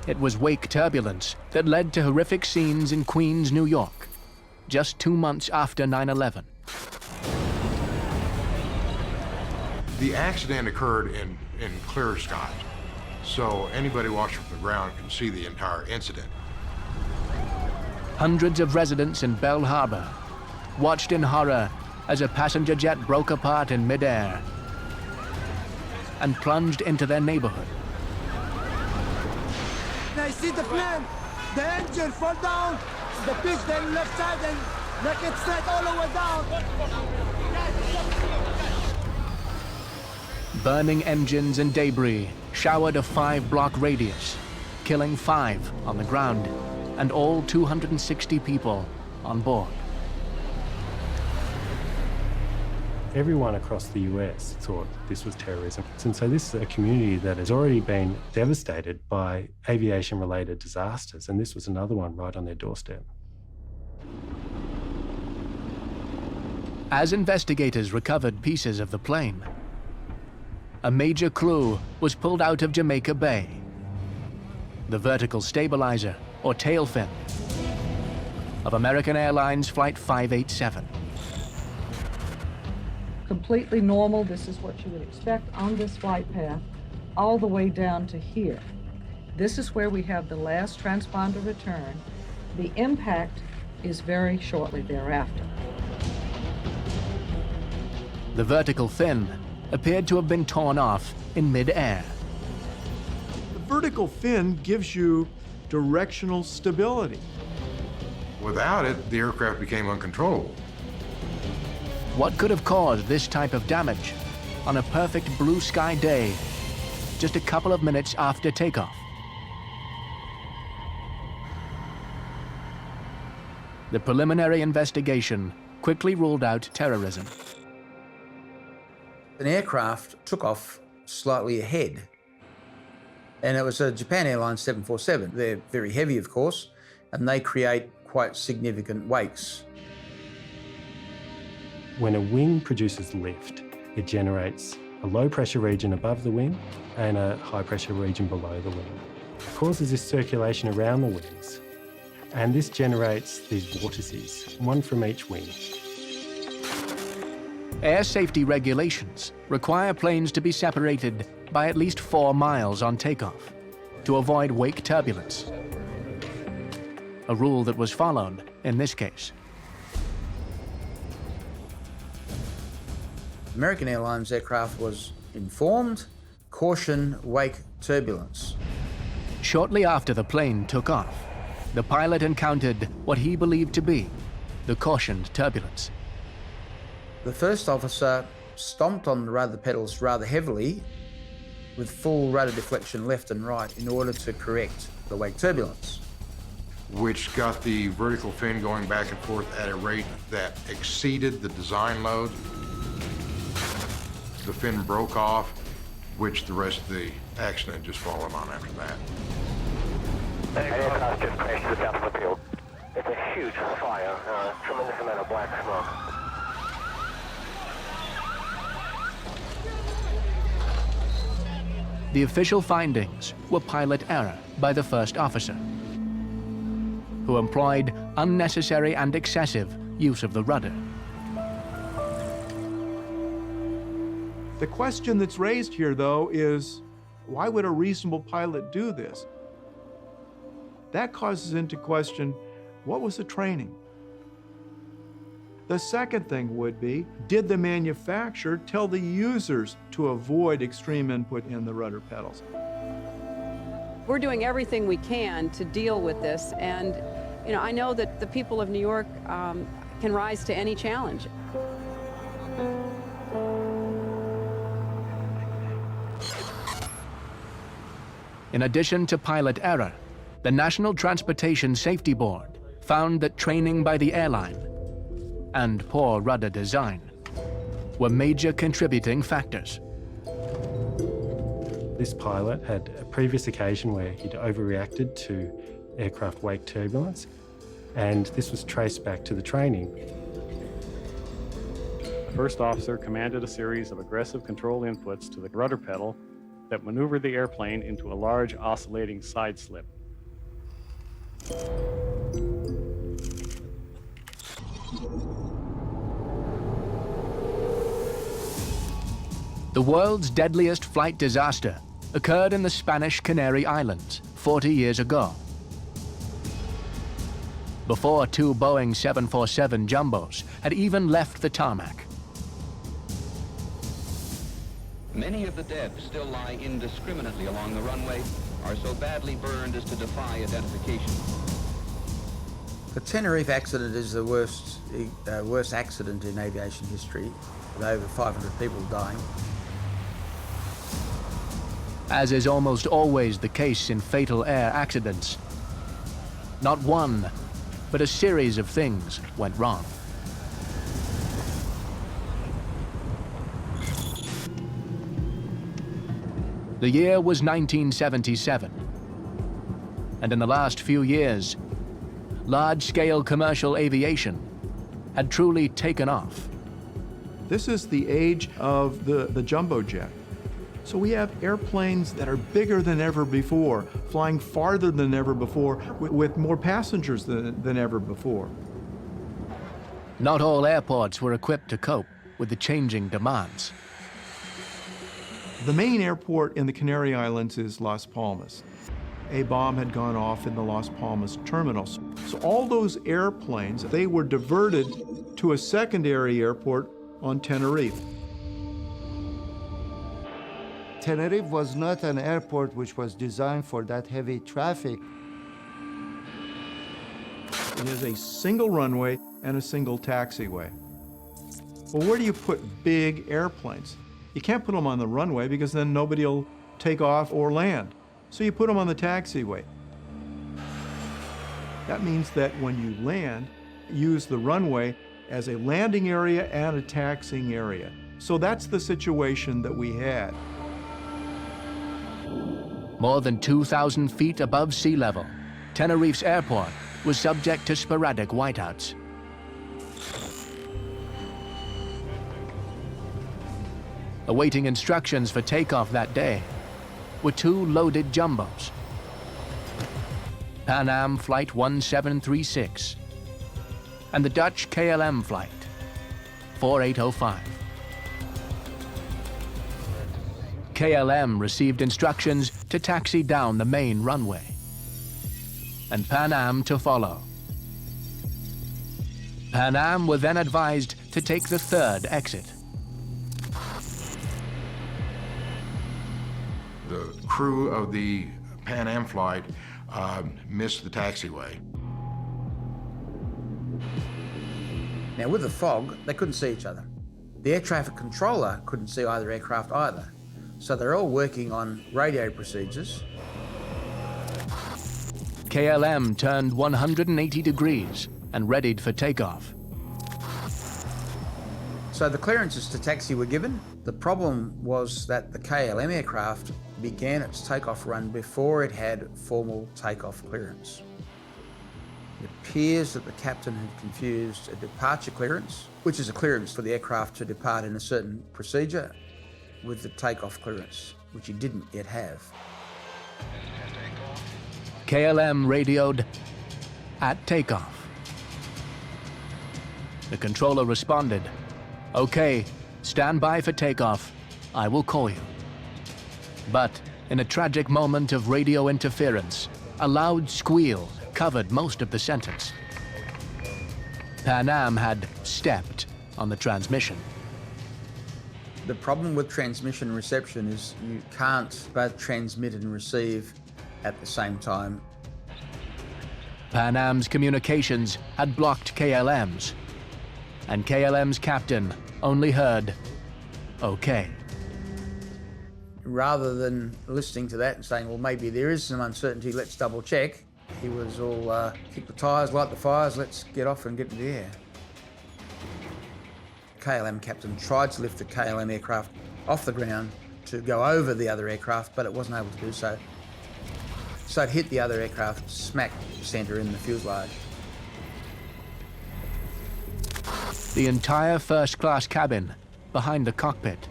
It was wake turbulence that led to horrific scenes in Queens, New York, just 2 months after 9/11. The accident occurred in clear skies, so anybody watching from the ground can see the entire incident. Hundreds of residents in Belle Harbor watched in horror as a passenger jet broke apart in midair and plunged into their neighborhood. I see the plane, the engine fall down, the pitch then left side and like it's straight all the way down. Burning engines and debris showered a 5-block radius, killing 5 on the ground and all 260 people on board. Everyone across the US thought this was terrorism. And so this is a community that has already been devastated by aviation-related disasters, and this was another one right on their doorstep. As investigators recovered pieces of the plane, a major clue was pulled out of Jamaica Bay: the vertical stabilizer, or tail fin, of American Airlines Flight 587. Completely normal. This is what you would expect on this flight path, all the way down to here. This is where we have the last transponder return. The impact is very shortly thereafter. The vertical fin appeared to have been torn off in mid-air. The vertical fin gives you directional stability. Without it, the aircraft became uncontrollable. What could have caused this type of damage on a perfect blue sky day, just a couple of minutes after takeoff? The preliminary investigation quickly ruled out terrorism. An aircraft took off slightly ahead, and it was a Japan Airlines 747. They're very heavy, of course, and they create quite significant wakes. When a wing produces lift, it generates a low-pressure region above the wing and a high-pressure region below the wing. It causes this circulation around the wings, and this generates these vortices, one from each wing. Air safety regulations require planes to be separated by at least 4 miles on takeoff to avoid wake turbulence, a rule that was followed in this case. American Airlines aircraft was informed, caution, wake turbulence. Shortly after the plane took off, the pilot encountered what he believed to be the cautioned turbulence. The first officer stomped on the rudder pedals rather heavily with full rudder deflection left and right in order to correct the wake turbulence, which got the vertical fin going back and forth at a rate that exceeded the design load. The fin broke off, which the rest of the accident just followed on after that. An aircraft just crashed to the south of the field. It's a huge fire, tremendous amount of black smoke. The official findings were pilot error by the first officer, who employed unnecessary and excessive use of the rudder. The question that's raised here, though, is why would a reasonable pilot do this? That causes into question, what was the training? The second thing would be, did the manufacturer tell the users to avoid extreme input in the rudder pedals? We're doing everything we can to deal with this, and I know that the people of New York can rise to any challenge. In addition to pilot error, the National Transportation Safety Board found that training by the airline and poor rudder design were major contributing factors. This pilot had a previous occasion where he'd overreacted to aircraft wake turbulence, and this was traced back to the training. The first officer commanded a series of aggressive control inputs to the rudder pedal that maneuvered the airplane into a large oscillating side slip. The world's deadliest flight disaster occurred in the Spanish Canary Islands 40 years ago. Before two Boeing 747 jumbos had even left the tarmac. Many of the dead still lie indiscriminately along the runway, are so badly burned as to defy identification. The Tenerife accident is the worst accident in aviation history, with over 500 people dying. As is almost always the case in fatal air accidents, not one, but a series of things went wrong. The year was 1977, and in the last few years, large-scale commercial aviation had truly taken off. This is the age of the jumbo jet. So we have airplanes that are bigger than ever before, flying farther than ever before, with more passengers than ever before. Not all airports were equipped to cope with the changing demands. The main airport in the Canary Islands is Las Palmas. A bomb had gone off in the Las Palmas terminals. So all those airplanes, they were diverted to a secondary airport on Tenerife. Tenerife was not an airport which was designed for that heavy traffic. It is a single runway and a single taxiway. Well, where do you put big airplanes? You can't put them on the runway because then nobody will take off or land. So you put them on the taxiway. That means that when you land, use the runway as a landing area and a taxiing area. So that's the situation that we had. More than 2,000 feet above sea level, Tenerife's airport was subject to sporadic whiteouts. Awaiting instructions for takeoff that day were two loaded jumbos. Pan Am Flight 1736 and the Dutch KLM Flight 4805. KLM received instructions to taxi down the main runway, and Pan Am to follow. Pan Am were then advised to take the third exit. The crew of the Pan Am flight missed the taxiway. Now with the fog, they couldn't see each other. The air traffic controller couldn't see either aircraft either. So they're all working on radio procedures. KLM turned 180 degrees and readied for takeoff. So the clearances to taxi were given. The problem was that the KLM aircraft began its takeoff run before it had formal takeoff clearance. It appears that the captain had confused a departure clearance, which is a clearance for the aircraft to depart in a certain procedure, with the takeoff clearance, which he didn't yet have. KLM radioed at takeoff. The controller responded, "Okay, stand by for takeoff. I will call you." But in a tragic moment of radio interference, a loud squeal covered most of the sentence. Pan Am had stepped on the transmission. The problem with transmission reception is you can't both transmit and receive at the same time. Pan Am's communications had blocked KLM's, and KLM's captain only heard, "Okay." Rather than listening to that and saying, well, maybe there is some uncertainty, let's double check, he was all, kick the tyres, light the fires, let's get off and get in the air. KLM captain tried to lift the KLM aircraft off the ground to go over the other aircraft, but it wasn't able to do so. So it hit the other aircraft, smack centre in the fuselage. The entire first-class cabin behind the cockpit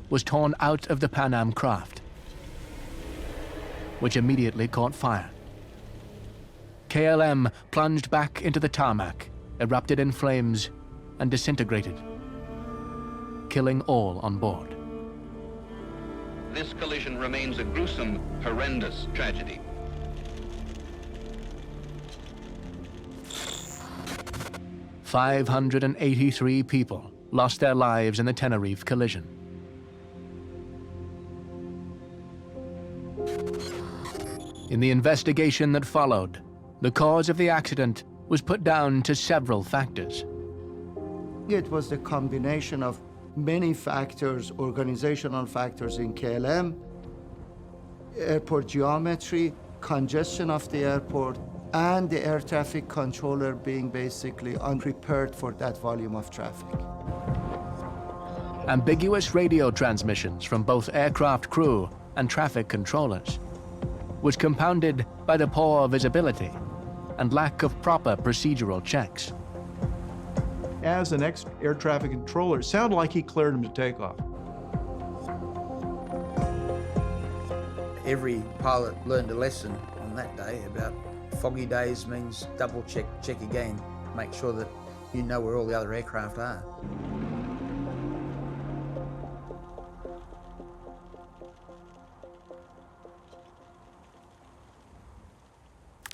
was torn out of the Pan Am craft, which immediately caught fire. KLM plunged back into the tarmac, erupted in flames, and disintegrated, killing all on board. This collision remains a gruesome, horrendous tragedy. "583 people lost their lives in the Tenerife collision. In the investigation that followed, the cause of the accident was put down to several factors. It was the combination of many factors, organizational factors in KLM, airport geometry, congestion of the airport, and the air traffic controller being basically unprepared for that volume of traffic. Ambiguous radio transmissions from both aircraft crew and traffic controllers was compounded by the poor visibility and lack of proper procedural checks. As an ex-air traffic controller, it sounded like he cleared him to take off. Every pilot learned a lesson on that day about foggy days means double check again, make sure that you know where all the other aircraft are.